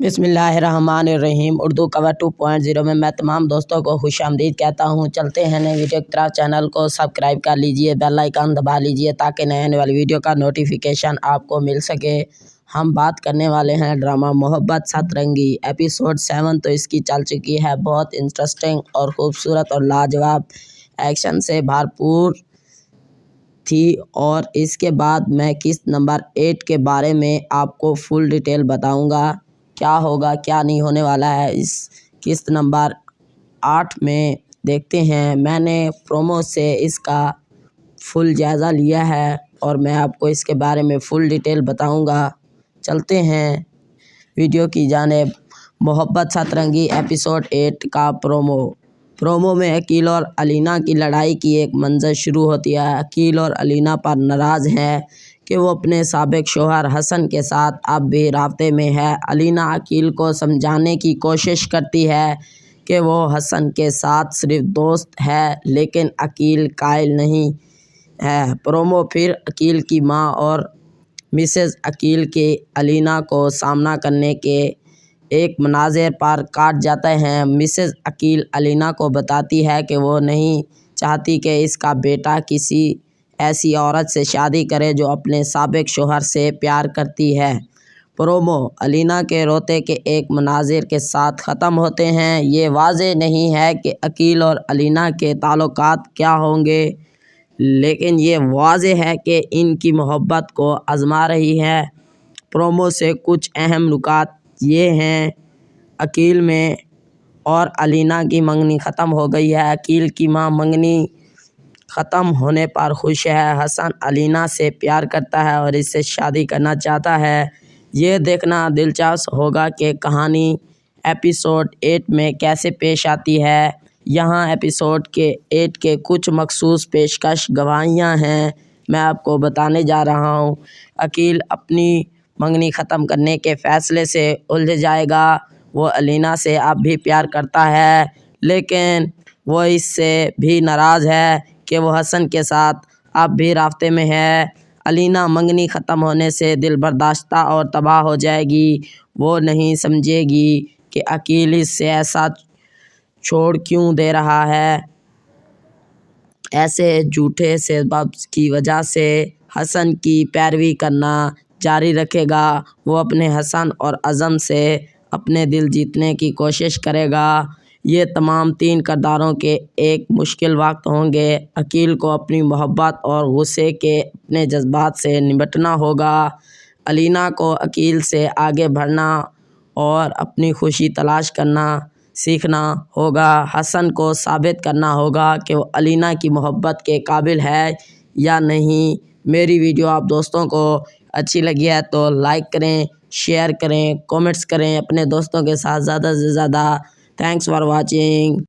बिस्मिल्लाहिर्रहमानिर्रहीम। उर्दू कवर 2.0 में मैं तमाम दोस्तों को खुश आमदीद कहता हूँ। चलते हैं नई वीडियो की तरफ। चैनल को सब्सक्राइब कर लीजिए, बेल आइकन दबा लीजिए ताकि नए आने वाली वीडियो का नोटिफिकेशन आपको मिल सके। हम बात करने वाले हैं ड्रामा मोहब्बत सतरंगी एपिसोड 7। तो इसकी चल चुकी है, बहुत इंटरेस्टिंग और ख़ूबसूरत और लाजवाब एक्शन से भरपूर थी। और इसके बाद मैं किस्त नंबर 8 के बारे में आपको फुल डिटेल बताऊंगा, क्या होगा क्या नहीं होने वाला है इस किस्त नंबर 8 में। देखते हैं, मैंने प्रोमो से इसका फुल जायज़ा लिया है और मैं आपको इसके बारे में फुल डिटेल बताऊंगा। चलते हैं वीडियो की जानिब। मोहब्बत सतरंगी एपिसोड 8 का प्रोमो में अकील और अलीना की लड़ाई की एक मंजर शुरू होती है। अकील और अलीना पर नाराज़ हैं कि वो अपने साबिक शौहर हसन के साथ अब भी राब्ते में है। अलीना अकील को समझाने की कोशिश करती है कि वो हसन के साथ सिर्फ दोस्त है, लेकिन अकील कायल नहीं है। प्रोमो फिर अकील की माँ और मिसेस अकील के अलीना को सामना करने के एक मनाज़र पर काट जाते हैं। मिसेस अकील अलीना को बताती है कि वो नहीं चाहती कि इसका बेटा किसी ऐसी औरत से शादी करे जो अपने साबिक शौहर से प्यार करती है। प्रोमो अलीना के रोते के एक मनाज़र के साथ ख़त्म होते हैं। ये वाज़ेह नहीं है कि अकील और अलीना के ताल्लुकात क्या होंगे, लेकिन ये वाज़ेह है कि इनकी मोहब्बत को आज़मा रही है। प्रोमो से कुछ अहम नुकात ये हैं, अकील में और अलीना की मंगनी ख़त्म हो गई है। अकील की माँ मंगनी ख़त्म होने पर खुश है। हसन अलीना से प्यार करता है और इससे शादी करना चाहता है। ये देखना दिलचस्प होगा कि कहानी एपिसोड 8 में कैसे पेश आती है। यहाँ एपिसोड के 8 के कुछ मखसूस पेशकश गवाहियाँ हैं, मैं आपको बताने जा रहा हूँ। अकील अपनी मंगनी ख़त्म करने के फ़ैसले से उलझ जाएगा। वो अलीना से अब भी प्यार करता है, लेकिन वो इससे भी नाराज़ है कि वो हसन के साथ अब भी राब्ते में है। अलीना मंगनी ख़त्म होने से दिल बर्दाश्ता और तबाह हो जाएगी। वो नहीं समझेगी कि अकील इससे ऐसा छोड़ क्यों दे रहा है। ऐसे झूठे सबब की वजह से हसन की पैरवी करना जारी रखेगा। वो अपने हसन और अज़म से अपने दिल जीतने की कोशिश करेगा। ये तमाम 3 किरदारों के एक मुश्किल वक्त होंगे। अकील को अपनी मोहब्बत और गुस्से के अपने जज्बात से निपटना होगा। अलीना को अकील से आगे बढ़ना और अपनी खुशी तलाश करना सीखना होगा। हसन को साबित करना होगा कि वो अलीना की मोहब्बत के काबिल है या नहीं। मेरी वीडियो आप दोस्तों को अच्छी लगी है तो लाइक करें, शेयर करें, कमेंट्स करें अपने दोस्तों के साथ ज़्यादा से ज़्यादा। Thanks for watching.